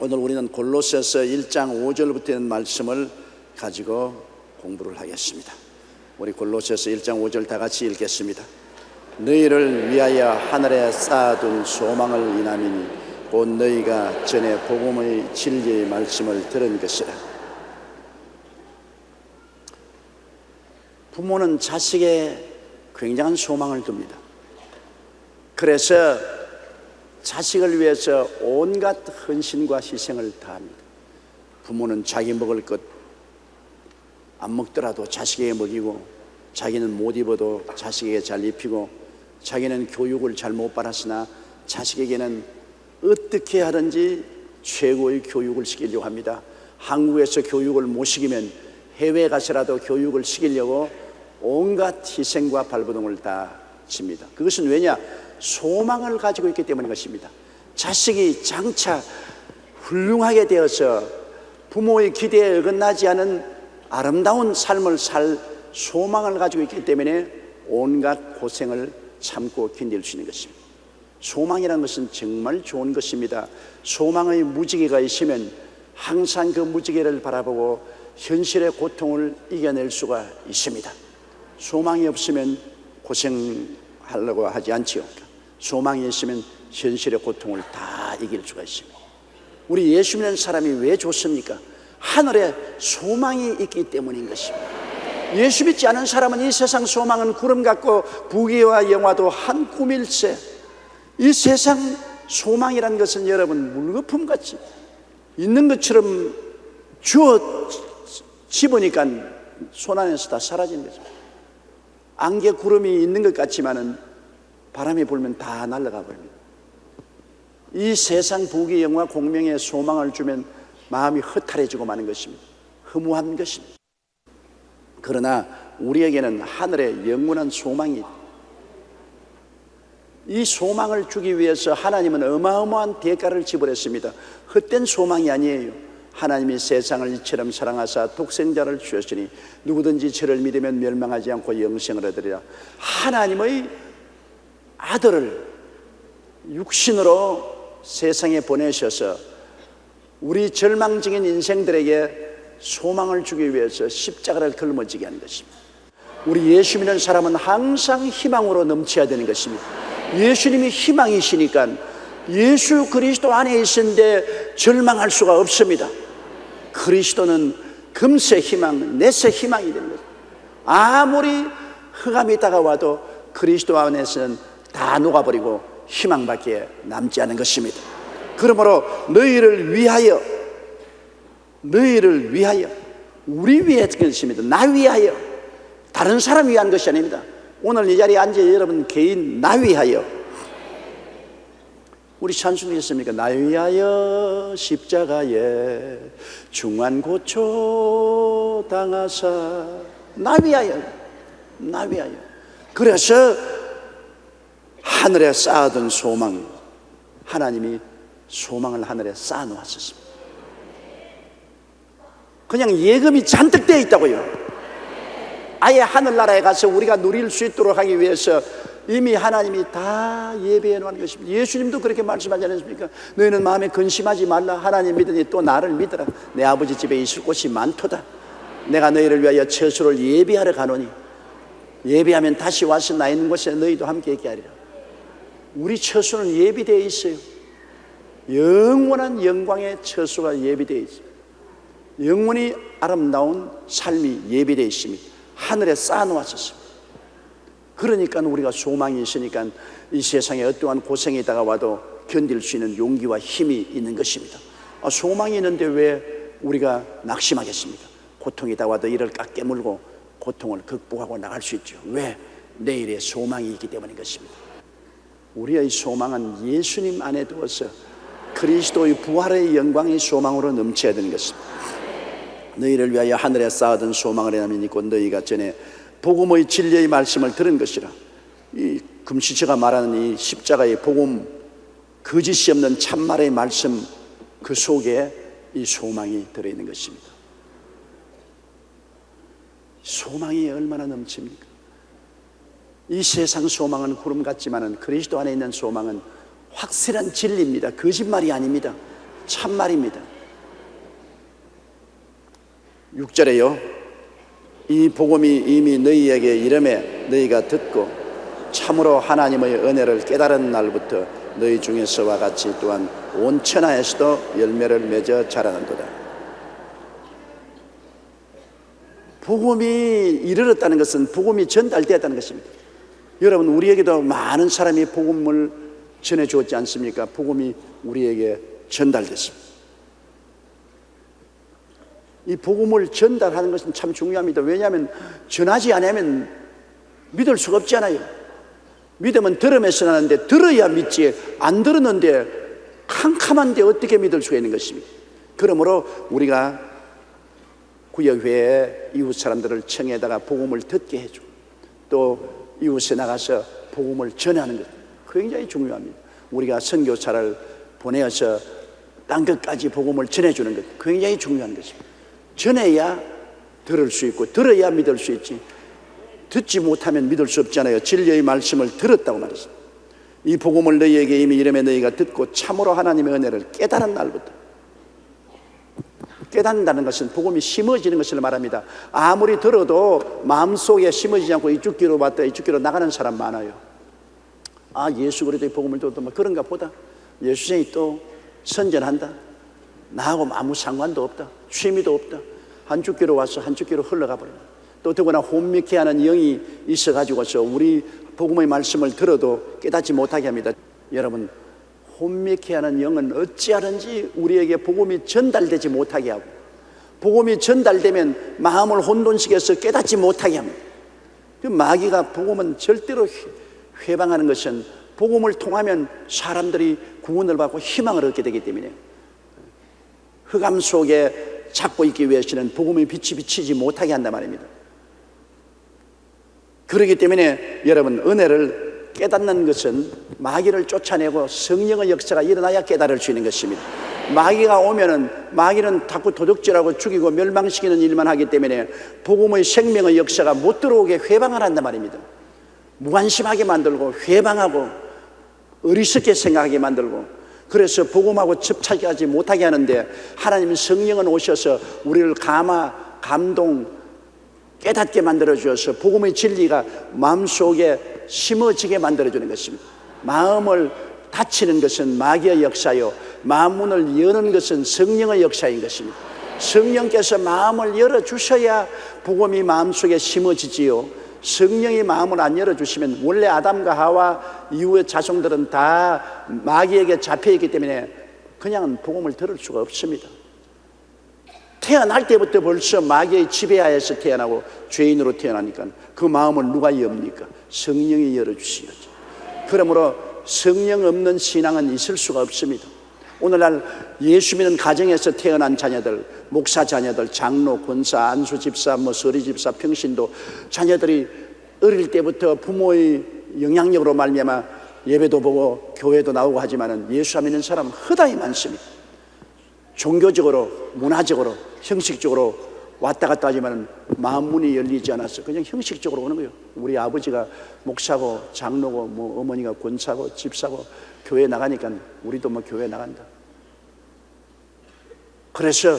오늘 우리는 골로새서 1장 5절부터 있는 말씀을 가지고 공부를 하겠습니다. 우리 골로새서 1장 5절 다 같이 읽겠습니다. 너희를 위하여 하늘에 쌓아둔 소망을 인함이니 곧 너희가 전에 복음의 진리의 말씀을 들은 것이라. 부모는 자식에 굉장한 소망을 둡니다. 그래서 자식을 위해서 온갖 헌신과 희생을 다합니다. 부모는 자기 먹을 것 안 먹더라도 자식에게 먹이고, 자기는 못 입어도 자식에게 잘 입히고, 자기는 교육을 잘 못 받았으나 자식에게는 어떻게 하든지 최고의 교육을 시키려고 합니다. 한국에서 교육을 못 시키면 해외에 가서라도 교육을 시키려고 온갖 희생과 발버둥을 다 칩니다. 그것은 왜냐? 소망을 가지고 있기 때문인 것입니다. 자식이 장차 훌륭하게 되어서 부모의 기대에 어긋나지 않은 아름다운 삶을 살 소망을 가지고 있기 때문에 온갖 고생을 참고 견딜 수 있는 것입니다. 소망이라는 것은 정말 좋은 것입니다. 소망의 무지개가 있으면 항상 그 무지개를 바라보고 현실의 고통을 이겨낼 수가 있습니다. 소망이 없으면 고생하려고 하지 않지요. 소망이 있으면 현실의 고통을 다 이길 수가 있습니다. 우리 예수 믿는 사람이 왜 좋습니까? 하늘에 소망이 있기 때문인 것입니다. 예수 믿지 않은 사람은 이 세상 소망은 구름 같고 부귀와 영화도 한 꿈일세. 이 세상 소망이라는 것은 여러분 물거품같이 있는 것처럼 주워 집으니까 손 안에서 다 사라지는 거죠. 안개 구름이 있는 것 같지만은 바람이 불면 다 날아가 버립니다. 이 세상 부귀 영화 공명에 소망을 주면 마음이 허탈해지고 마는 것입니다. 허무한 것입니다. 그러나 우리에게는 하늘에 영원한 소망이 있다. 이 소망을 주기 위해서 하나님은 어마어마한 대가를 지불했습니다. 헛된 소망이 아니에요. 하나님이 세상을 이처럼 사랑하사 독생자를 주셨으니 누구든지 저를 믿으면 멸망하지 않고 영생을 얻으리라. 하나님의 아들을 육신으로 세상에 보내셔서 우리 절망적인 인생들에게 소망을 주기 위해서 십자가를 걸머지게 하는 것입니다. 우리 예수 믿는 사람은 항상 희망으로 넘쳐야 되는 것입니다. 예수님이 희망이시니까 예수 그리스도 안에 있는데 절망할 수가 없습니다. 그리스도는 금세 희망, 내세 희망이 되는 거죠. 아무리 흑암이 다가와도 그리스도 안에서는 다 녹아버리고 희망밖에 남지 않은 것입니다. 그러므로 너희를 위하여, 우리 위해 것입니다. 나 위하여, 다른 사람 위한 것이 아닙니다. 오늘 이 자리에 앉아 여러분 개인 나 위하여. 우리 찬송했습니까? 나 위하여 십자가에 중한 고초 당하사. 나 위하여. 그래서 하늘에 쌓아둔 소망, 하나님이 소망을 하늘에 쌓아놓았습니다. 그냥 예금이 잔뜩 되어 있다고요. 아예 하늘나라에 가서 우리가 누릴 수 있도록 하기 위해서 이미 하나님이 다 예배해 놓은 것입니다. 예수님도 그렇게 말씀하지 않았습니까? 너희는 마음에 근심하지 말라. 하나님 믿으니 또 나를 믿으라. 내 아버지 집에 있을 곳이 많도다. 내가 너희를 위하여 처소를 예비하러 가노니 예비하면 다시 와서 나 있는 곳에 너희도 함께 있게 하리라. 우리 처소는 예비되어 있어요. 영원한 영광의 처소가 예비되어 있습니다. 영원히 아름다운 삶이 예비되어 있습니다. 하늘에 쌓아놓았었습니다. 그러니까 우리가 소망이 있으니까 이 세상에 어떠한 고생이 다가와도 견딜 수 있는 용기와 힘이 있는 것입니다. 소망이 있는데 왜 우리가 낙심하겠습니까? 고통이 다가와도 이를 깎 깨물고 고통을 극복하고 나갈 수 있죠. 왜? 내일의 소망이 있기 때문인 것입니다. 우리의 소망은 예수님 안에 두어서 그리스도의 부활의 영광의 소망으로 넘쳐야 되는 것입니다. 너희를 위하여 하늘에 쌓아둔 소망을 인하면 있고 너희가 전에 복음의 진리의 말씀을 들은 것이라. 이 금시초가 말하는 이 십자가의 복음, 거짓이 없는 참말의 말씀, 그 속에 이 소망이 들어있는 것입니다. 소망이 얼마나 넘칩니까? 이 세상 소망은 구름 같지만은 그리스도 안에 있는 소망은 확실한 진리입니다. 거짓말이 아닙니다. 참말입니다. 6절에요. 이 복음이 이미 너희에게 이름에 너희가 듣고 참으로 하나님의 은혜를 깨달은 날부터 너희 중에서와 같이 또한 온 천하에서도 열매를 맺어 자라는도다. 복음이 이르렀다는 것은 복음이 전달되었다는 것입니다. 여러분, 우리에게도 많은 사람이 복음을 전해주었지 않습니까? 복음이 우리에게 전달됐습니다. 이 복음을 전달하는 것은 참 중요합니다. 왜냐하면 전하지 않으면 믿을 수가 없잖아요. 믿음은 들음에서 나는데 들어야 믿지, 안 들었는데 캄캄한데 어떻게 믿을 수가 있는 것입니까? 그러므로 우리가 구역회에 이웃 사람들을 청해다가 복음을 듣게 해주고 또 이웃에 나가서 복음을 전하는 것, 굉장히 중요합니다. 우리가 선교사를 보내어서 딴 것까지 복음을 전해주는 것, 굉장히 중요한 것입니다. 전해야 들을 수 있고 들어야 믿을 수 있지, 듣지 못하면 믿을 수 없잖아요. 진리의 말씀을 들었다고 말했습니다. 이 복음을 너희에게 이미 이름에 너희가 듣고 참으로 하나님의 은혜를 깨달은 날부터. 깨닫는다는 것은 복음이 심어지는 것을 말합니다. 아무리 들어도 마음속에 심어지지 않고 이쪽 귀로 왔다 이쪽 귀로 나가는 사람 많아요. 아, 예수 그리스도의 복음을 듣도 뭐 그런가 보다. 예수님이 또 선전한다. 나하고 아무 상관도 없다. 취미도 없다. 한쪽 귀로 와서 한쪽 귀로 흘러가 버린다. 또 더구나 혼미케 하는 영이 있어가지고서 우리 복음의 말씀을 들어도 깨닫지 못하게 합니다. 여러분, 혼미케 하는 영은 어찌하든지 우리에게 복음이 전달되지 못하게 하고, 복음이 전달되면 마음을 혼돈시켜서 깨닫지 못하게 합니다. 그 마귀가 복음은 절대로 회방하는 것은 복음을 통하면 사람들이 구원을 받고 희망을 얻게 되기 때문에 흑암 속에 잡고 있기 위해서는 복음의 빛이 비치지 못하게 한단 말입니다. 그렇기 때문에 여러분, 은혜를 깨닫는 것은 마귀를 쫓아내고 성령의 역사가 일어나야 깨달을 수 있는 것입니다. 마귀가 오면은 마귀는 자꾸 도둑질하고 죽이고 멸망시키는 일만 하기 때문에 복음의 생명의 역사가 못 들어오게 회방을 한단 말입니다. 무관심하게 만들고 회방하고 어리석게 생각하게 만들고, 그래서 복음하고 접촉하지 못하게 하는데 하나님 성령은 오셔서 우리를 감동 깨닫게 만들어 주어서 복음의 진리가 마음속에 심어지게 만들어 주는 것입니다. 마음을 닫히는 것은 마귀의 역사요, 마음문을 여는 것은 성령의 역사인 것입니다. 성령께서 마음을 열어주셔야 복음이 마음속에 심어지지요. 성령이 마음을 안 열어주시면 원래 아담과 하와 이후의 자손들은 다 마귀에게 잡혀있기 때문에 그냥 복음을 들을 수가 없습니다. 태어날 때부터 벌써 마귀의 지배하에서 태어나고 죄인으로 태어나니까 그 마음을 누가 엽니까? 성령이 열어주시겠죠. 그러므로 성령 없는 신앙은 있을 수가 없습니다. 오늘날 예수 믿는 가정에서 태어난 자녀들, 목사 자녀들, 장로, 권사, 안수 집사, 서리 집사, 평신도 자녀들이 어릴 때부터 부모의 영향력으로 말미암아 예배도 보고 교회도 나오고 하지만은 예수 안 믿는 사람 허다히 많습니다. 종교적으로, 문화적으로, 형식적으로 왔다 갔다 하지만 마음문이 열리지 않아서 그냥 형식적으로 오는 거예요. 우리 아버지가 목사고 장로고 어머니가 권사고 집사고 교회 나가니까 우리도 교회 나간다. 그래서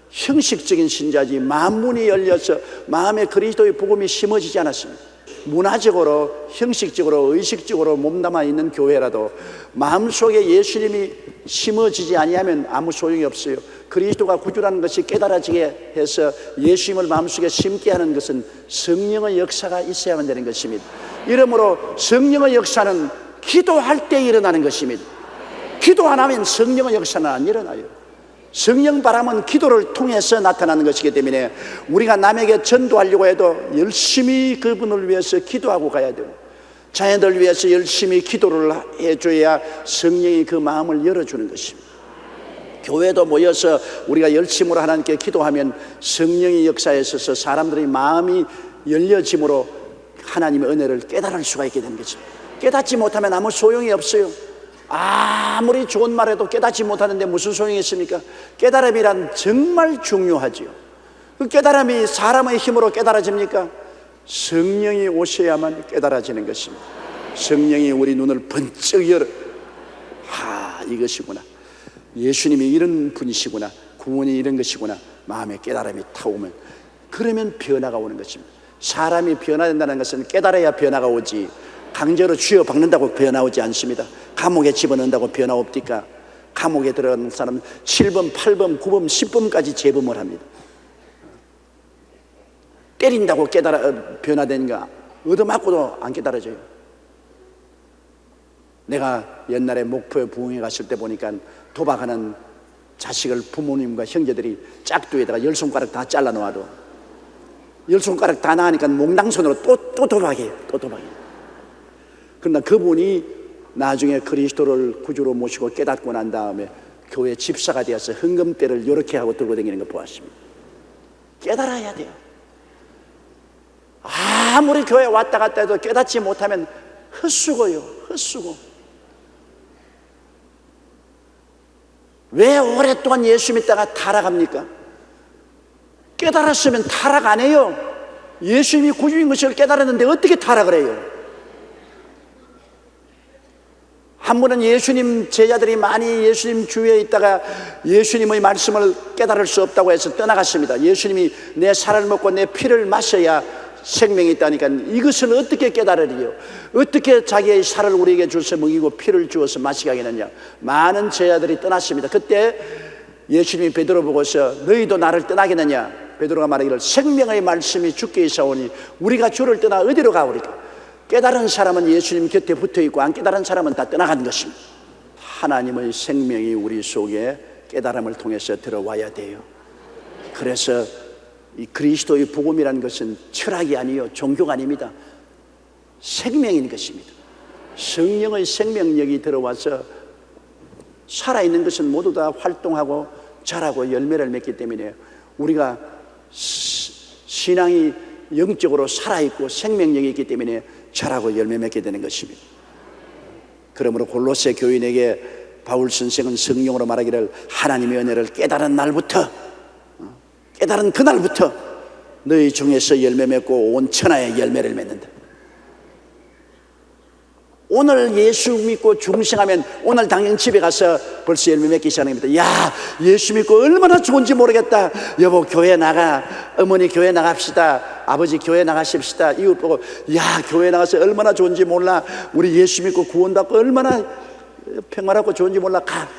형식적인 신자지 마음문이 열려서 마음에 그리스도의 복음이 심어지지 않았습니다. 문화적으로, 형식적으로, 의식적으로 몸담아 있는 교회라도 마음속에 예수님이 심어지지 아니하면 아무 소용이 없어요. 그리스도가 구주라는 것이 깨달아지게 해서 예수님을 마음속에 심게 하는 것은 성령의 역사가 있어야만 되는 것입니다. 이러므로 성령의 역사는 기도할 때 일어나는 것입니다. 기도 안 하면 성령의 역사는 안 일어나요. 성령 바람은 기도를 통해서 나타나는 것이기 때문에 우리가 남에게 전도하려고 해도 열심히 그분을 위해서 기도하고 가야 되고, 자녀들 위해서 열심히 기도를 해줘야 성령이 그 마음을 열어주는 것입니다. 교회도 모여서 우리가 열심으로 하나님께 기도하면 성령의 역사에 있어서 사람들의 마음이 열려짐으로 하나님의 은혜를 깨달을 수가 있게 되는 거죠. 깨닫지 못하면 아무 소용이 없어요. 아무리 좋은 말해도 깨닫지 못하는데 무슨 소용이 있습니까? 깨달음이란 정말 중요하지요. 그 깨달음이 사람의 힘으로 깨달아집니까? 성령이 오셔야만 깨달아지는 것입니다. 성령이 우리 눈을 번쩍 열어, 이것이구나, 예수님이 이런 분이시구나, 구원이 이런 것이구나, 마음에 깨달음이 타오면, 그러면 변화가 오는 것입니다. 사람이 변화된다는 것은 깨달아야 변화가 오지, 강제로 쥐어 박는다고 변화 오지 않습니다. 감옥에 집어넣는다고 변화 없디까? 감옥에 들어가는 사람은 7번, 8번, 9번, 10번까지 재범을 합니다. 때린다고 변화되는가? 얻어맞고도 안 깨달아져요. 내가 옛날에 목포에 부흥회 갔을 때 보니까 도박하는 자식을 부모님과 형제들이 짝두에다가 10손가락 다 잘라 놓아도 10손가락 다 나가니까 몽당손으로 또 도박해요. 또 도박해요. 그러나 그분이 나중에 그리스도를 구주로 모시고 깨닫고 난 다음에 교회 집사가 되어서 헌금대를 이렇게 하고 들고 다니는 거 보았습니다. 깨달아야 돼요. 아무리 교회 왔다 갔다 해도 깨닫지 못하면 헛수고요. 헛수고. 왜 오랫동안 예수 믿다가 타락합니까? 깨달았으면 타락 안 해요. 예수님이 구주인 것을 깨달았는데 어떻게 타락을 해요? 한 분은 예수님 제자들이 많이 예수님 주위에 있다가 예수님의 말씀을 깨달을 수 없다고 해서 떠나갔습니다. 예수님이 내 살을 먹고 내 피를 마셔야 생명이 있다니까 이것을 어떻게 깨달으리요? 어떻게 자기의 살을 우리에게 주어서 먹이고 피를 주어서 마시게 하겠느냐? 많은 제자들이 떠났습니다. 그때 예수님이 베드로 보고서 너희도 나를 떠나겠느냐? 베드로가 말하기를 생명의 말씀이 주께 있사오니 우리가 주를 떠나 어디로 가오리까? 깨달은 사람은 예수님 곁에 붙어있고 안 깨달은 사람은 다 떠나간 것입니다. 하나님의 생명이 우리 속에 깨달음을 통해서 들어와야 돼요. 그래서 이 그리스도의 복음이라는 것은 철학이 아니요 종교가 아닙니다. 생명인 것입니다. 성령의 생명력이 들어와서 살아있는 것은 모두 다 활동하고 자라고 열매를 맺기 때문에 우리가 신앙이 영적으로 살아있고 생명력이 있기 때문에 자라고 열매 맺게 되는 것입니다. 그러므로 골로새 교인에게 바울 선생은 성령으로 말하기를 하나님의 은혜를 깨달은 날부터, 깨달은 그날부터 너희 중에서 열매 맺고 온 천하에 열매를 맺는다. 오늘 예수 믿고 중생하면 오늘 당연 집에 가서 벌써 열매 맺기 시작합니다. 야, 예수 믿고 얼마나 좋은지 모르겠다. 여보 교회 나가, 어머니 교회 나갑시다, 아버지 교회 나가십시다. 이웃 보고 야 교회 나가서 얼마나 좋은지 몰라. 우리 예수 믿고 구원받고 얼마나 평안하고 좋은지 몰라. 가.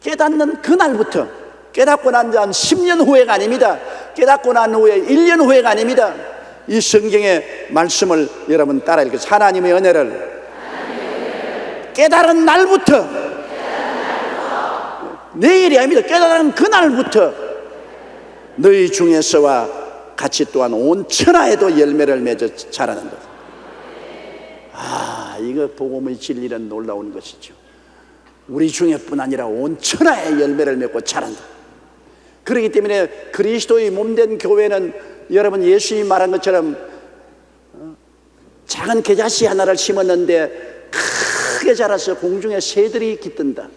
깨닫는 그날부터, 깨닫고 난 지 한 10년 후회가 아닙니다. 깨닫고 난 후에 1년 후회가 아닙니다. 이 성경의 말씀을 여러분 따라 읽으세요. 하나님의 은혜를 깨달은 날부터, 내일이 아닙니다. 깨달은 그날부터 너희 중에서와 같이 또한 온 천하에도 열매를 맺어 자라는다. 이거 복음의 진리는 놀라운 것이죠. 우리 중에뿐 아니라 온 천하에 열매를 맺고 자란다. 그렇기 때문에 그리스도의 몸된 교회는 여러분 예수님이 말한 것처럼 작은 겨자씨 하나를 심었는데 크게 자라서 공중에 새들이 깃든다.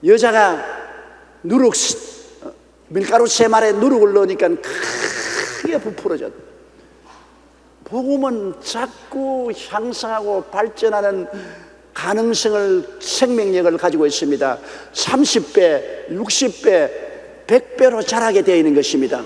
여자가 누룩, 밀가루 3마리에 누룩을 넣으니까 크게 부풀어졌다. 복음은 자꾸 향상하고 발전하는 가능성을, 생명력을 가지고 있습니다. 30배, 60배, 100배로 자라게 되어 있는 것입니다.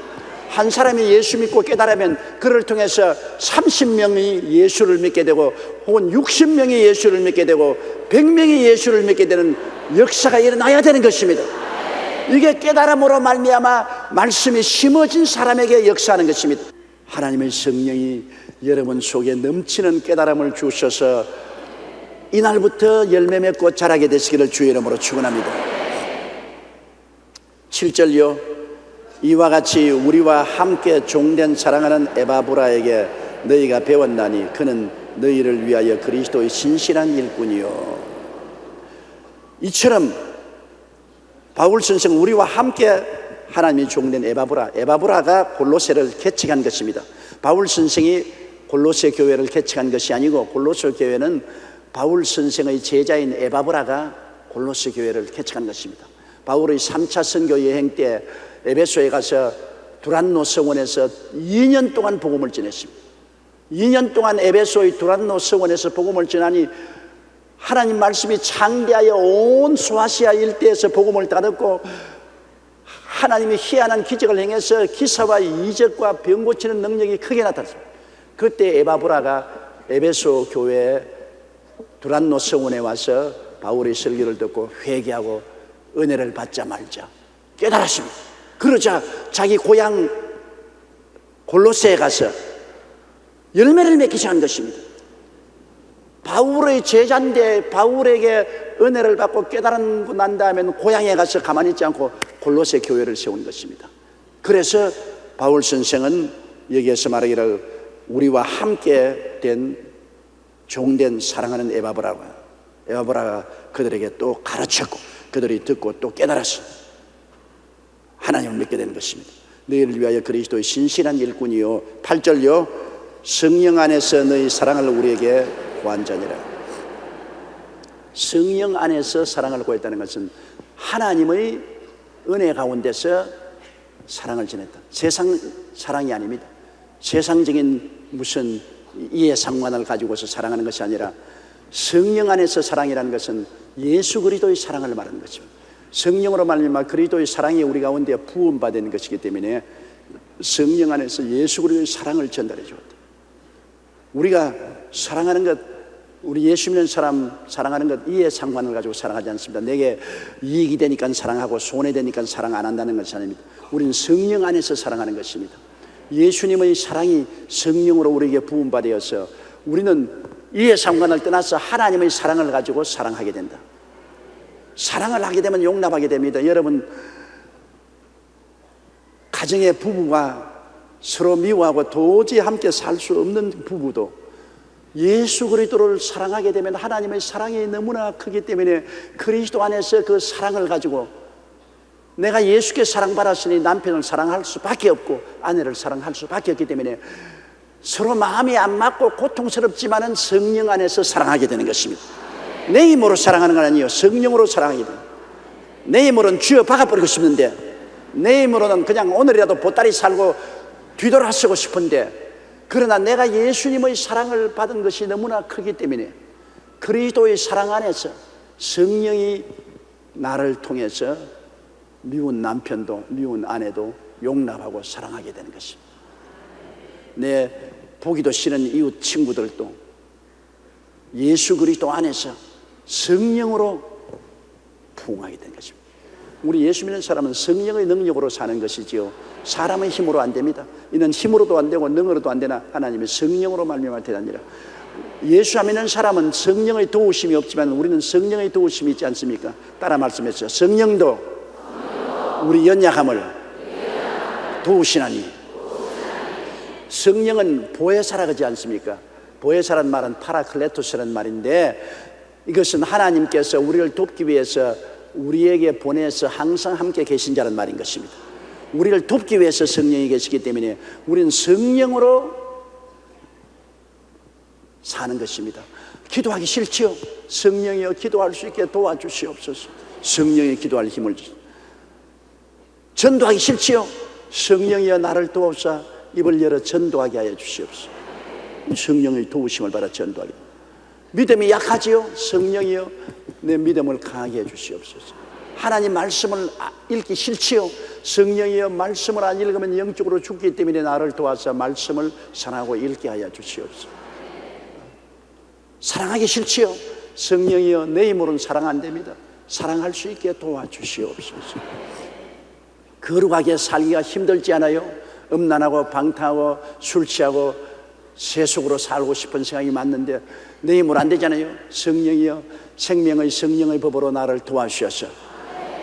한 사람이 예수 믿고 깨달으면 그를 통해서 30명이 예수를 믿게 되고 혹은 60명이 예수를 믿게 되고 100명이 예수를 믿게 되는 역사가 일어나야 되는 것입니다. 이게 깨달음으로 말미암아 말씀이 심어진 사람에게 역사하는 것입니다. 하나님의 성령이 여러분 속에 넘치는 깨달음을 주셔서 이날부터 열매 맺고 자라게 되시기를 주의 이름으로 축원합니다. 7절요. 이와 같이 우리와 함께 종된 사랑하는 에바브라에게 너희가 배웠나니 그는 너희를 위하여 그리스도의 신실한 일꾼이요. 이처럼 바울 선생 우리와 함께 하나님이 종된 에바브라가 골로새를 개척한 것입니다. 바울 선생이 골로새 교회를 개척한 것이 아니고 골로새 교회는 바울 선생의 제자인 에바브라가 골로새 교회를 개척한 것입니다. 바울의 3차 선교 여행 때 에베소에 가서 두란노 성원에서 2년 동안 복음을 전했습니다. 2년 동안 에베소의 두란노 성원에서 복음을 전하니 하나님 말씀이 창대하여 온 소아시아 일대에서 복음을 따르고 하나님이 희한한 기적을 행해서 기사와 이적과 병 고치는 능력이 크게 나타났습니다. 그때 에바브라가 에베소 교회 두란노 성원에 와서 바울의 설교를 듣고 회개하고 은혜를 받자마자 깨달았습니다. 그러자 자기 고향 골로새에 가서 열매를 맺기 시작한 것입니다. 바울의 제자인데 바울에게 은혜를 받고 깨달은 난 다음에는 고향에 가서 가만히 있지 않고 골로새 교회를 세운 것입니다. 그래서 바울 선생은 여기에서 말하기를 우리와 함께 된 종된 사랑하는 에바브라가 그들에게 또 가르쳤고 그들이 듣고 또 깨달았어 하나님을 믿게 되는 것입니다. 너희를 위하여 그리스도의 신실한 일꾼이요 8절요 성령 안에서 너희 사랑을 우리에게 구한 자니라. 성령 안에서 사랑을 구했다는 것은 하나님의 은혜 가운데서 사랑을 지냈다. 세상 사랑이 아닙니다. 세상적인 무슨 이해 상관을 가지고서 사랑하는 것이 아니라 성령 안에서 사랑이라는 것은 예수 그리스도의 사랑을 말하는 것입니다. 성령으로 말미암아 그리스도의 사랑이 우리 가운데 부음받은 것이기 때문에 성령 안에서 예수 그리스도의 사랑을 전달해 주었다. 우리가 사랑하는 것, 우리 예수 믿는 사람 사랑하는 것 이해 상관을 가지고 사랑하지 않습니다. 내게 이익이 되니까 사랑하고 손해되니까 사랑 안 한다는 것이 아닙니다. 우리는 성령 안에서 사랑하는 것입니다. 예수님의 사랑이 성령으로 우리에게 부음받아서 우리는 이해 상관을 떠나서 하나님의 사랑을 가지고 사랑하게 된다. 사랑을 하게 되면 용납하게 됩니다. 여러분 가정의 부부가 서로 미워하고 도저히 함께 살 수 없는 부부도 예수 그리스도를 사랑하게 되면 하나님의 사랑이 너무나 크기 때문에 그리스도 안에서 그 사랑을 가지고 내가 예수께 사랑받았으니 남편을 사랑할 수밖에 없고 아내를 사랑할 수밖에 없기 때문에 서로 마음이 안 맞고 고통스럽지만은 성령 안에서 사랑하게 되는 것입니다. 내 힘으로 사랑하는 건 아니에요. 성령으로 사랑하게 돼요. 내 힘으로는 쥐어 박아버리고 싶는데 내 힘으로는 그냥 오늘이라도 보따리 살고 뒤돌아서고 싶은데 그러나 내가 예수님의 사랑을 받은 것이 너무나 크기 때문에 그리스도의 사랑 안에서 성령이 나를 통해서 미운 남편도 미운 아내도 용납하고 사랑하게 되는 것입니다. 내 보기도 싫은 이웃 친구들도 예수 그리스도 안에서 성령으로 부흥하게 되는 것입니다. 우리 예수 믿는 사람은 성령의 능력으로 사는 것이지요 사람의 힘으로 안 됩니다. 이는 힘으로도 안 되고 능으로도 안 되나 하나님의 성령으로 말미암아 되느니라. 예수 믿는 사람은 성령의 도우심이 없지만 우리는 성령의 도우심이 있지 않습니까? 따라 말씀했죠. 성령도 우리 연약함을 도우시나니. 성령은 보혜사라 그러지 않습니까? 보혜사란 말은 파라클레토스라는 말인데 이것은 하나님께서 우리를 돕기 위해서 우리에게 보내서 항상 함께 계신 자라는 말인 것입니다. 우리를 돕기 위해서 성령이 계시기 때문에 우리는 성령으로 사는 것입니다. 기도하기 싫지요? 성령이여 기도할 수 있게 도와주시옵소서. 성령이 기도할 힘을 주시옵소서. 전도하기 싫지요? 성령이여 나를 도우사 입을 열어 전도하게 하여 주시옵소서. 성령의 도우심을 받아 전도하게. 믿음이 약하지요? 성령이여 내 믿음을 강하게 해 주시옵소서. 하나님 말씀을 읽기 싫지요? 성령이여 말씀을 안 읽으면 영적으로 죽기 때문에 나를 도와서 말씀을 사랑하고 읽게 하여 주시옵소서. 사랑하기 싫지요? 성령이여 내 힘으로는 사랑 안 됩니다. 사랑할 수 있게 도와주시옵소서. 거룩하게 살기가 힘들지 않아요? 음란하고 방탕하고 술 취하고 세속으로 살고 싶은 생각이 많는데 내 힘으로 안 되잖아요. 성령이여 생명의 성령의 법으로 나를 도와주셔서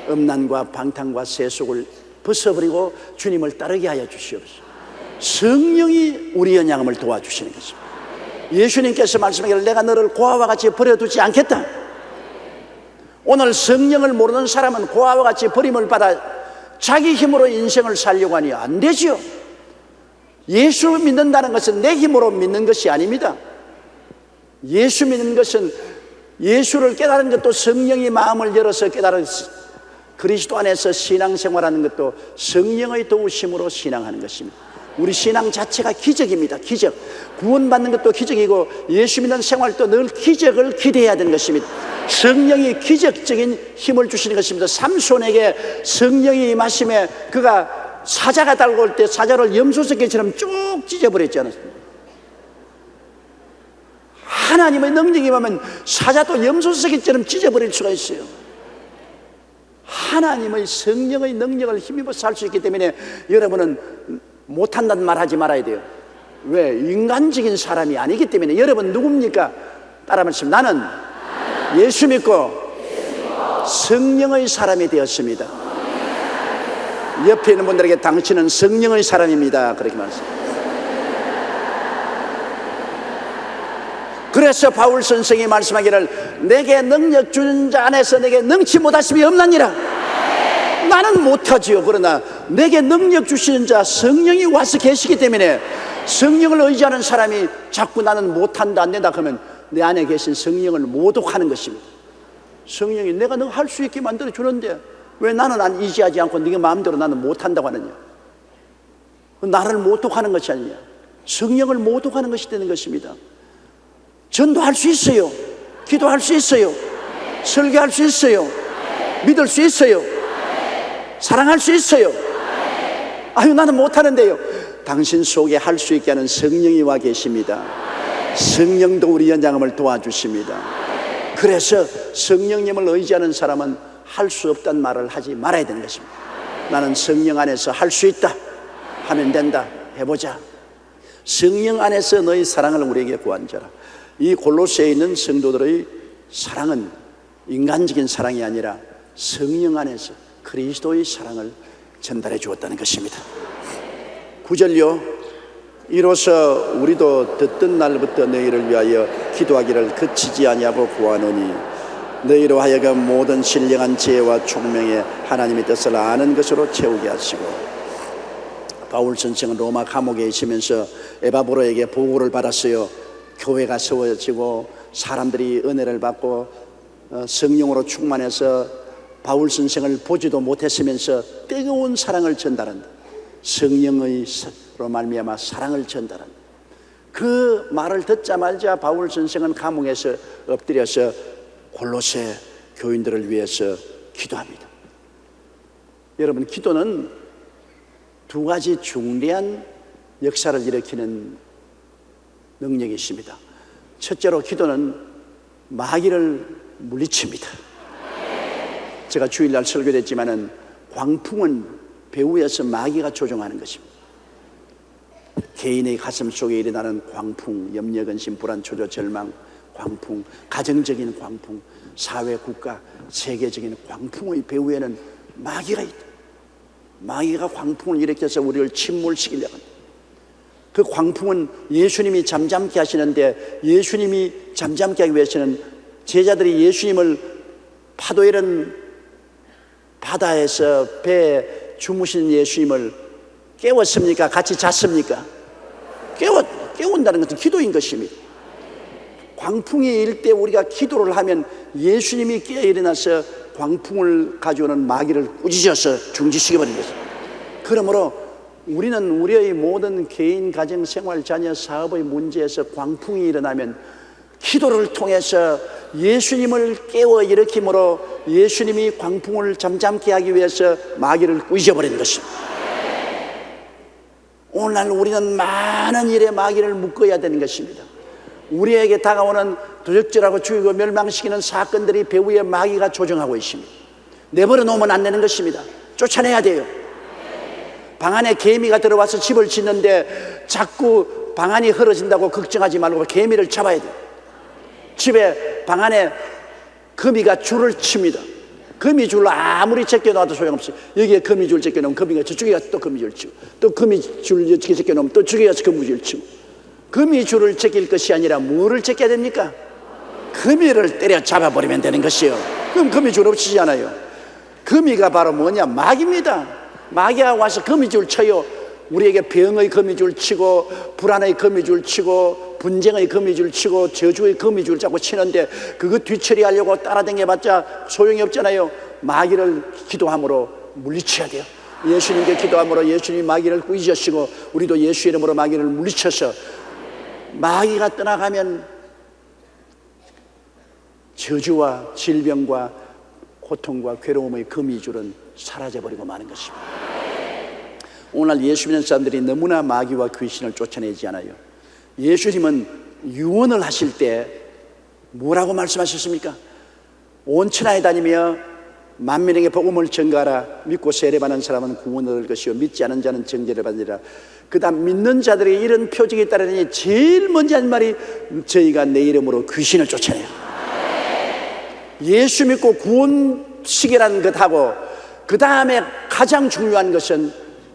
음란과 방탕과 세속을 벗어버리고 주님을 따르게 하여 주시옵소서. 성령이 우리 연약함을 도와주시는 것입니다. 예수님께서 말씀하기를 내가 너를 고아와 같이 버려두지 않겠다. 오늘 성령을 모르는 사람은 고아와 같이 버림을 받아 자기 힘으로 인생을 살려고 하니 안 되죠. 예수 믿는다는 것은 내 힘으로 믿는 것이 아닙니다. 예수 믿는 것은 예수를 깨달은 것도 성령이 마음을 열어서 깨달은 그리스도 안에서 신앙생활하는 것도 성령의 도우심으로 신앙하는 것입니다. 우리 신앙 자체가 기적입니다. 기적. 구원받는 것도 기적이고 예수 믿는 생활도 늘 기적을 기대해야 되는 것입니다. 성령이 기적적인 힘을 주시는 것입니다. 삼손에게 성령이 임하심에 그가 사자가 달려올 때 사자를 염소새끼처럼 쭉 찢어버렸지 않았습니까? 하나님의 능력이 임하면 사자도 염소새끼처럼 찢어버릴 수가 있어요. 하나님의 성령의 능력을 힘입어서 할 수 있기 때문에 여러분은 못한다는 말 하지 말아야 돼요. 왜? 인간적인 사람이 아니기 때문에. 여러분 누굽니까? 따라 말씀. 나는 예수 믿고 성령의 사람이 되었습니다. 옆에 있는 분들에게 당신은 성령의 사람입니다, 그렇게 말했습니다. 그래서 바울 선생이 말씀하기를 내게 능력 주는 자 안에서 내게 능치 못하심이 없나니라. 나는 못하지요. 그러나 내게 능력 주시는 자 성령이 와서 계시기 때문에 성령을 의지하는 사람이 자꾸 나는 못한다 안 된다 그러면 내 안에 계신 성령을 모독하는 것입니다. 성령이 내가 너 할 수 있게 만들어 주는데 왜 나는 안 의지하지 않고 네가 마음대로 나는 못한다고 하느냐. 나를 모독하는 것이 아니냐. 성령을 모독하는 것이 되는 것입니다. 전도할 수 있어요. 기도할 수 있어요. 설교할 수 있어요. 믿을 수 있어요. 사랑할 수 있어요. 아유 나는 못하는데요. 당신 속에 할 수 있게 하는 성령이 와 계십니다. 성령도 우리 연장함을 도와주십니다. 그래서 성령님을 의지하는 사람은 할 수 없다는 말을 하지 말아야 되는 것입니다. 나는 성령 안에서 할 수 있다 하면 된다. 해보자. 성령 안에서 너희 사랑을 우리에게 구한자라. 이 골로새에 있는 성도들의 사랑은 인간적인 사랑이 아니라 성령 안에서 그리스도의 사랑을 전달해 주었다는 것입니다. 9절요. 이로써 우리도 듣던 날부터 너희를 위하여 기도하기를 그치지 아니하고 구하노니 너희로 하여금 모든 신령한 지혜와 총명에 하나님의 뜻을 아는 것으로 채우게 하시고. 바울 선생은 로마 감옥에 있으면서 에바브로에게 보고를 받았어요. 교회가 세워지고 사람들이 은혜를 받고 성령으로 충만해서 바울 선생을 보지도 못했으면서 뜨거운 사랑을 전달한다. 성령의로 말미암아 사랑을 전달한다. 그 말을 듣자마자 바울 선생은 감옥에서 엎드려서 골로새 교인들을 위해서 기도합니다. 여러분, 기도는 두 가지 중대한 역사를 일으키는 능력이 있습니다. 첫째로 기도는 마귀를 물리칩니다. 제가 주일날 설교했지만은 광풍은 배후에서 마귀가 조종하는 것입니다. 개인의 가슴 속에 일어나는 광풍, 염려, 근심, 불안, 초조, 절망, 광풍, 가정적인 광풍, 사회, 국가, 세계적인 광풍의 배후에는 마귀가 있다. 마귀가 광풍을 일으켜서 우리를 침몰시키려고 합니다. 그 광풍은 예수님이 잠잠케 하시는데 예수님이 잠잠케 하기 위해서는 제자들이 예수님을 파도에 이른 바다에서 배에 주무시는 예수님을 깨웠습니까? 같이 잤습니까? 깨운다는 것은 기도인 것입니다. 광풍이 일 때 우리가 기도를 하면 예수님이 깨어 일어나서 광풍을 가져오는 마귀를 꾸짖어서 중지시켜버린 것입니다. 그러므로 우리는 우리의 모든 개인, 가정, 생활, 자녀, 사업의 문제에서 광풍이 일어나면 기도를 통해서 예수님을 깨워 일으킴으로 예수님이 광풍을 잠잠케 하기 위해서 마귀를 꾸짖어버리는 것입니다. 오늘날 우리는 많은 일에 마귀를 묶어야 되는 것입니다. 우리에게 다가오는 도적질하고 죽이고 멸망시키는 사건들이 배후에 마귀가 조정하고 있습니다. 내버려 놓으면 안 되는 것입니다. 쫓아내야 돼요. 방 안에 개미가 들어와서 집을 짓는데 자꾸 방 안이 흐려진다고 걱정하지 말고 개미를 잡아야 돼요. 집에 방 안에 거미가 줄을 칩니다. 거미줄로 아무리 제껴놔도 소용없어요. 여기에 거미줄 제껴놓으면 거미가 저쪽에 가서 또 거미줄 치고 또 거미줄 이렇게 제껴놓으면 또 저쪽에 가서 거미줄 치고. 거미줄을 제낄 것이 아니라 뭐를 제껴야 됩니까? 거미를 때려 잡아버리면 되는 것이요. 그럼 거미줄 없이지 않아요. 거미가 바로 뭐냐? 마귀입니다. 마귀가 와서 거미줄 쳐요. 우리에게 병의 거미줄 치고 불안의 거미줄 치고 분쟁의 거미줄 치고 저주의 거미줄 자꾸 치는데 그거 뒤처리하려고 따라다녀봤자 소용이 없잖아요. 마귀를 기도함으로 물리쳐야 돼요. 예수님께 기도함으로 예수님이 마귀를 꾸짖으시고 우리도 예수 이름으로 마귀를 물리쳐서 마귀가 떠나가면 저주와 질병과 고통과 괴로움의 거미줄은 사라져버리고 마는 것입니다. 오늘날 예수 믿는 사람들이 너무나 마귀와 귀신을 쫓아내지 않아요. 예수님은 유언을 하실 때 뭐라고 말씀하셨습니까? 온 천하에 다니며 만민에게 복음을 전가하라. 믿고 세례받는 사람은 구원을 얻을 것이요 믿지 않은 자는 정죄를 받으리라. 그 다음 믿는 자들에게 이런 표적이 따르니 제일 먼저 한 말이 저희가 내 이름으로 귀신을 쫓아내요. 예수 믿고 구원식이라는 것하고 그 다음에 가장 중요한 것은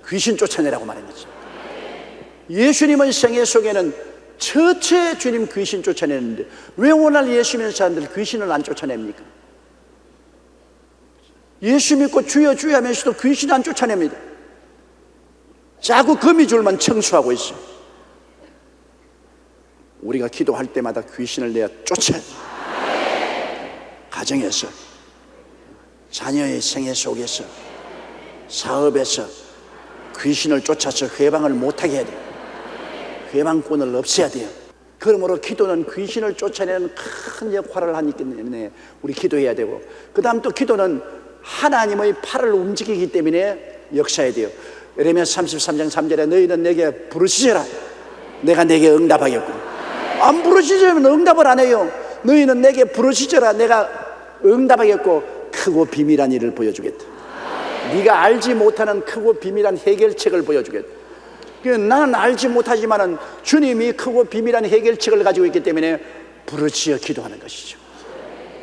귀신 쫓아내라고 말한 거죠. 예수님의 생애 속에는 처체 주님 귀신 쫓아내는데 왜 오늘 예수 믿는 사람들 귀신을 안 쫓아냅니까? 예수 믿고 주여 주여 하면서도 귀신 안 쫓아냅니다. 자꾸 거미줄만 청소하고 있어요. 우리가 기도할 때마다 귀신을 내어 쫓아야 돼요. 가정에서, 자녀의 생애 속에서, 사업에서 귀신을 쫓아서 회방을 못하게 해야 돼요. 회방꾼을 없애야 돼요. 그러므로 기도는 귀신을 쫓아내는 큰 역할을 하기 때문에 우리 기도해야 되고, 그 다음 또 기도는 하나님의 팔을 움직이기 때문에 역사해야 돼요. 예레미야 33장 3절에 너희는 내게 부르시라 내가 내게 응답하겠고, 안 부르시면 응답을 안 해요. 너희는 내게 부르시라 내가 응답하겠고 크고 비밀한 일을 보여주겠다. 네가 알지 못하는 크고 비밀한 해결책을 보여주겠다. 나는 알지 못하지만은 주님이 크고 비밀한 해결책을 가지고 있기 때문에 부르짖어 기도하는 것이죠.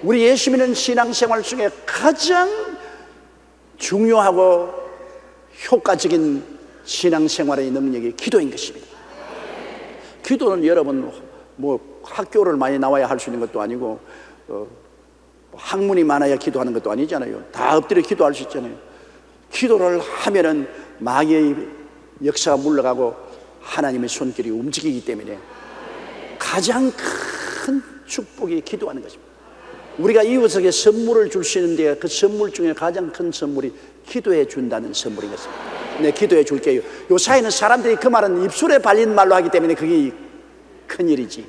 우리 예수 믿는 신앙생활 중에 가장 중요하고 효과적인 신앙생활의 능력이 기도인 것입니다. 기도는 여러분 뭐 학교를 많이 나와야 할 수 있는 것도 아니고 학문이 많아야 기도하는 것도 아니잖아요. 다 엎드려 기도할 수 있잖아요. 기도를 하면은 마귀의 역사가 물러가고 하나님의 손길이 움직이기 때문에 가장 큰 축복이 기도하는 것입니다. 우리가 이웃에게 선물을 줄 수 있는데 그 선물 중에 가장 큰 선물이 기도해 준다는 선물인 것입니다. 네, 기도해 줄게요. 요 사이는 사람들이 그 말은 입술에 발린 말로 하기 때문에 그게 큰일이지.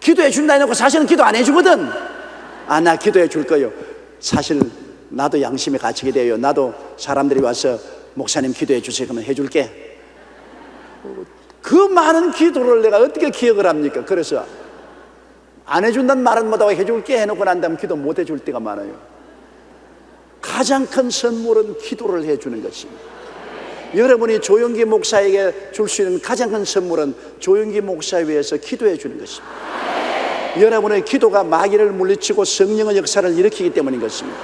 기도해 준다 해놓고 사실은 기도 안 해주거든. 아, 나 기도해 줄 거요. 사실 나도 양심에 갇히게 돼요. 나도 사람들이 와서 목사님 기도해 주세요 그러면 해줄게. 그 많은 기도를 내가 어떻게 기억을 합니까? 그래서 안 해준다는 말은 못하고 해줄게 해놓고 난 다음에 기도 못 해줄 때가 많아요. 가장 큰 선물은 기도를 해주는 것입니다. 여러분이 조영기 목사에게 줄 수 있는 가장 큰 선물은 조영기 목사에 위해서 기도해 주는 것입니다. 여러분의 기도가 마귀를 물리치고 성령의 역사를 일으키기 때문인 것입니다.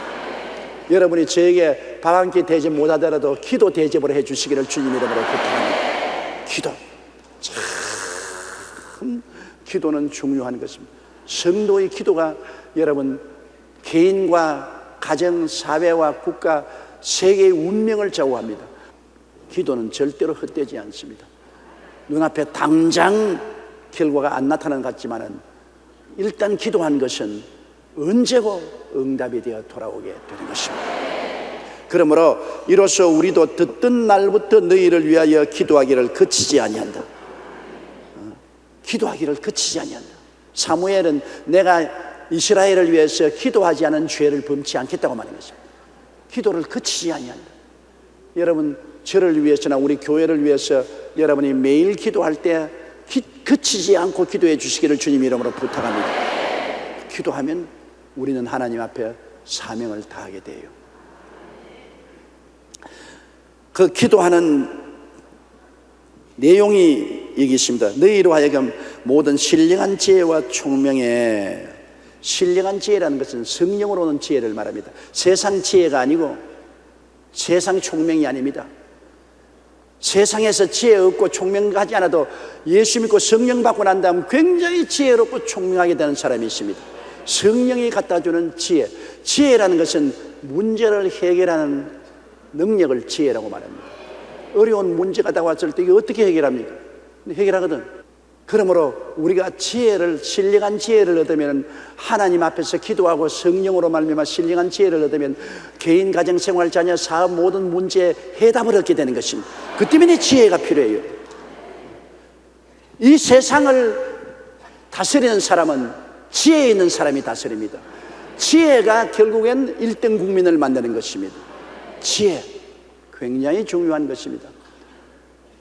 여러분이 저에게 밥 한 끼 대접 못하더라도 기도 대접을 해 주시기를 주님 이름으로 부탁합니다. 기도, 참 기도는 중요한 것입니다. 성도의 기도가 여러분 개인과 가정, 사회와 국가, 세계의 운명을 좌우합니다. 기도는 절대로 헛되지 않습니다. 눈앞에 당장 결과가 안 나타나는 것 같지만은 일단 기도한 것은 언제고 응답이 되어 돌아오게 되는 것입니다. 그러므로 이로써 우리도 듣던 날부터 너희를 위하여 기도하기를 그치지 아니한다. 기도하기를 그치지 아니한다. 사무엘은 내가 이스라엘을 위해서 기도하지 않은 죄를 범치 않겠다고 말한 것입니다. 기도를 그치지 아니한다. 여러분 저를 위해서나 우리 교회를 위해서 여러분이 매일 기도할 때 그치지 않고 기도해 주시기를 주님 이름으로 부탁합니다. 기도하면 우리는 하나님 앞에 사명을 다하게 돼요. 그 기도하는 내용이 여기 있습니다. 너희로 하여금 모든 신령한 지혜와 총명에, 신령한 지혜라는 것은 성령으로 오는 지혜를 말합니다. 세상 지혜가 아니고 세상 총명이 아닙니다. 세상에서 지혜 없고 총명하지 않아도 예수 믿고 성령 받고 난 다음 굉장히 지혜롭고 총명하게 되는 사람이 있습니다. 성령이 갖다 주는 지혜, 지혜라는 것은 문제를 해결하는 능력을 지혜라고 말합니다. 어려운 문제가 다가왔을 때 이게 어떻게 해결합니까? 해결하거든. 그러므로 우리가 신령한 지혜를 얻으면 하나님 앞에서 기도하고 성령으로 말미암아 신령한 지혜를 얻으면 개인, 가정, 생활, 자녀, 사업 모든 문제에 해답을 얻게 되는 것입니다. 그 때문에 지혜가 필요해요. 이 세상을 다스리는 사람은 지혜 있는 사람이 다스립니다. 지혜가 결국엔 1등 국민을 만드는 것입니다. 지혜, 굉장히 중요한 것입니다.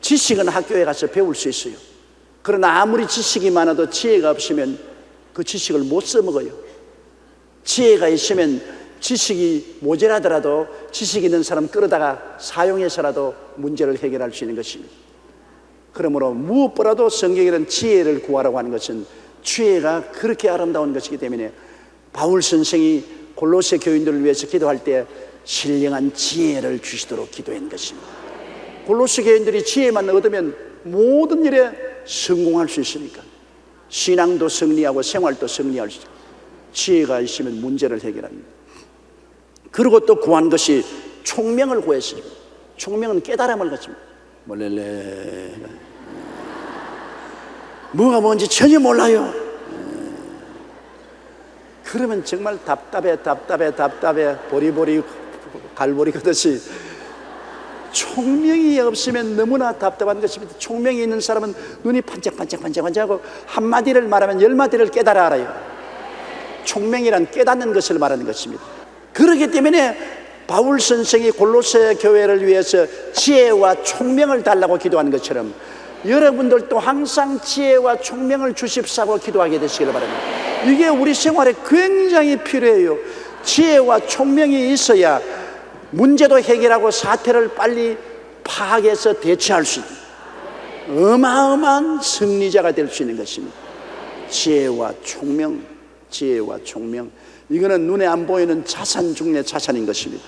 지식은 학교에 가서 배울 수 있어요. 그러나 아무리 지식이 많아도 지혜가 없으면 그 지식을 못 써먹어요. 지혜가 있으면 지식이 모자라더라도 지식 있는 사람 끌어다가 사용해서라도 문제를 해결할 수 있는 것입니다. 그러므로 무엇보다도 성경에는 지혜를 구하라고 하는 것은 지혜가 그렇게 아름다운 것이기 때문에 바울 선생이 골로새 교인들을 위해서 기도할 때 신령한 지혜를 주시도록 기도한 것입니다. 골로새 교인들이 지혜만 얻으면 모든 일에 성공할 수 있으니까 신앙도 승리하고 생활도 승리할 수 있어요. 지혜가 있으면 문제를 해결합니다. 그리고 또 구한 것이 총명을 구했어요. 총명은 깨달음을 갖습니다. 뭐가 뭔지 전혀 몰라요. 그러면 정말 답답해 보리보리 갈보리 그듯이 총명이 없으면 너무나 답답한 것입니다. 총명이 있는 사람은 눈이 반짝반짝하고 한마디를 말하면 10마디를 깨달아 알아요. 총명이란 깨닫는 것을 말하는 것입니다. 그렇기 때문에 바울 선생이 골로새 교회를 위해서 지혜와 총명을 달라고 기도하는 것처럼 여러분들도 항상 지혜와 총명을 주십사고 기도하게 되시기를 바랍니다. 이게 우리 생활에 굉장히 필요해요. 지혜와 총명이 있어야 문제도 해결하고 사태를 빨리 파악해서 대처할 수 있는 어마어마한 승리자가 될 수 있는 것입니다. 지혜와 총명, 지혜와 총명, 이거는 눈에 안 보이는 자산 중에 자산인 것입니다.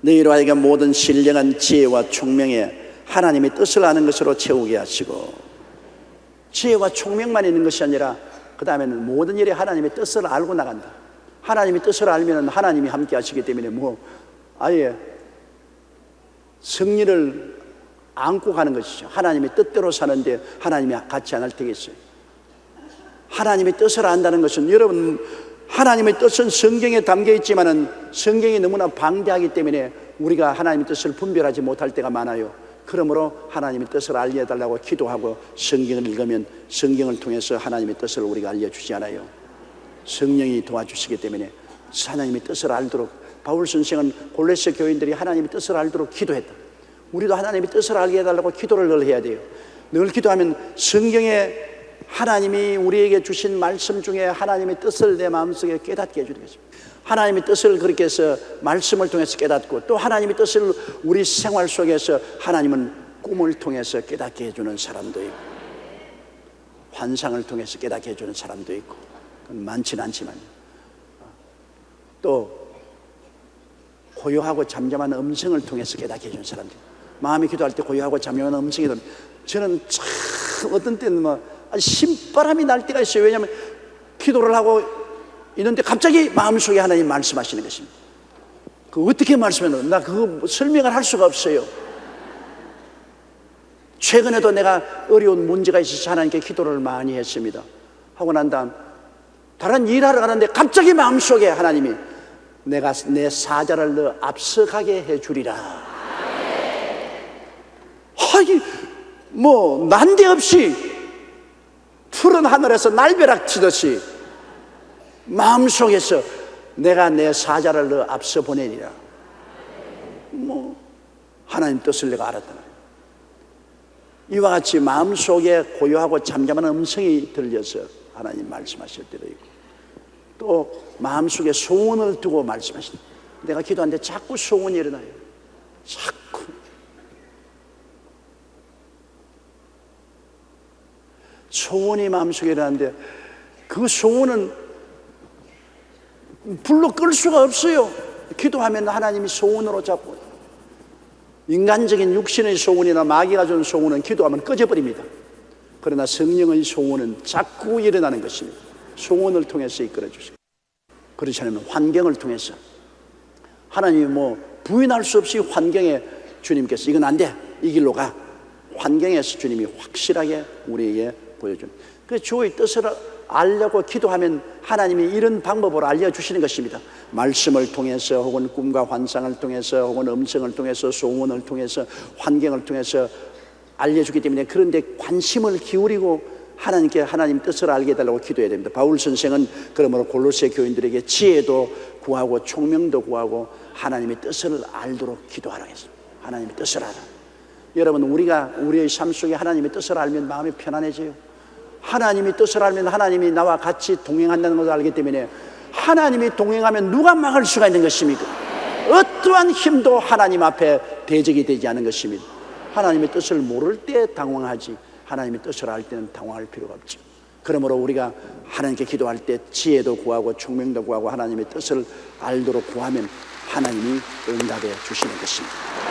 너희로 하여금 모든 신령한 지혜와 총명에 하나님의 뜻을 아는 것으로 채우게 하시고, 지혜와 총명만 있는 것이 아니라 그 다음에는 모든 일에 하나님의 뜻을 알고 나간다. 하나님의 뜻을 알면 하나님이 함께 하시기 때문에 아예 승리를 안고 가는 것이죠. 하나님의 뜻대로 사는데 하나님이 같이 안 할 테겠어요. 하나님의 뜻을 안다는 것은, 여러분, 하나님의 뜻은 성경에 담겨 있지만은 성경이 너무나 방대하기 때문에 우리가 하나님의 뜻을 분별하지 못할 때가 많아요. 그러므로 하나님의 뜻을 알려달라고 기도하고 성경을 읽으면 성경을 통해서 하나님의 뜻을 우리가 알려주지 않아요. 성령이 도와주시기 때문에 하나님의 뜻을 알도록, 바울 선생은 골로새 교인들이 하나님의 뜻을 알도록 기도했다. 우리도 하나님의 뜻을 알게 해달라고 기도를 늘 해야 돼요. 늘 기도하면 성경에 하나님이 우리에게 주신 말씀 중에 하나님의 뜻을 내 마음속에 깨닫게 해주는 것입니다. 하나님의 뜻을 그렇게 해서 말씀을 통해서 깨닫고, 또 하나님의 뜻을 우리 생활 속에서 하나님은 꿈을 통해서 깨닫게 해주는 사람도 있고, 환상을 통해서 깨닫게 해주는 사람도 있고, 많지는 않지만, 또 고요하고 잠잠한 음성을 통해서 깨닫게 해주는 사람들, 마음이 기도할 때 고요하고 잠잠한 음성이 들으면, 저는 참 어떤 때는 신바람이 날 때가 있어요. 왜냐하면 기도를 하고 있는데 갑자기 마음속에 하나님 말씀하시는 것입니다. 그 어떻게 말씀하는, 나 그거 설명을 할 수가 없어요. 최근에도 내가 어려운 문제가 있어서 하나님께 기도를 많이 했습니다. 하고 난 다음 다른 일하러 가는데 갑자기 마음속에 하나님이 내가 내 사자를 너 앞서가게 해주리라. 난데없이 푸른 하늘에서 날벼락 치듯이 마음속에서 내가 내 사자를 너 앞서 보내리라. 하나님 뜻을 내가 알았다. 이와 같이 마음속에 고요하고 잠잠한 음성이 들려서 하나님 말씀하실 때도 있고, 또 마음속에 소원을 두고 말씀하신다. 내가 기도하는데 자꾸 소원이 일어나요. 자꾸. 소원이 마음속에 일어나는데 그 소원은 불로 끌 수가 없어요. 기도하면 하나님이 소원으로 잡고, 인간적인 육신의 소원이나 마귀가 준 소원은 기도하면 꺼져버립니다. 그러나 성령의 소원은 자꾸 일어나는 것입니다. 소원을 통해서 이끌어 주시고, 그렇지 않으면 환경을 통해서 하나님이 부인할 수 없이 환경에 주님께서 이건 안 돼, 이 길로 가, 환경에서 주님이 확실하게 우리에게 보여줍니다. 그 주의 뜻을 알려고 기도하면 하나님이 이런 방법으로 알려주시는 것입니다. 말씀을 통해서 혹은 꿈과 환상을 통해서 혹은 음성을 통해서 소문을 통해서 환경을 통해서 알려주기 때문에 그런데 관심을 기울이고 하나님께 하나님 뜻을 알게 해달라고 기도해야 됩니다. 바울 선생은 그러므로 골로새 교인들에게 지혜도 구하고 총명도 구하고 하나님의 뜻을 알도록 기도하라고 했습니다. 하나님의 뜻을 알아. 여러분, 우리가 우리의 삶 속에 하나님의 뜻을 알면 마음이 편안해져요. 하나님의 뜻을 알면 하나님이 나와 같이 동행한다는 것을 알기 때문에 하나님이 동행하면 누가 막을 수가 있는 것입니까? 어떠한 힘도 하나님 앞에 대적이 되지 않은 것입니다. 하나님의 뜻을 모를 때 당황하지 하나님의 뜻을 알 때는 당황할 필요가 없죠. 그러므로 우리가 하나님께 기도할 때 지혜도 구하고 총명도 구하고 하나님의 뜻을 알도록 구하면 하나님이 응답해 주시는 것입니다.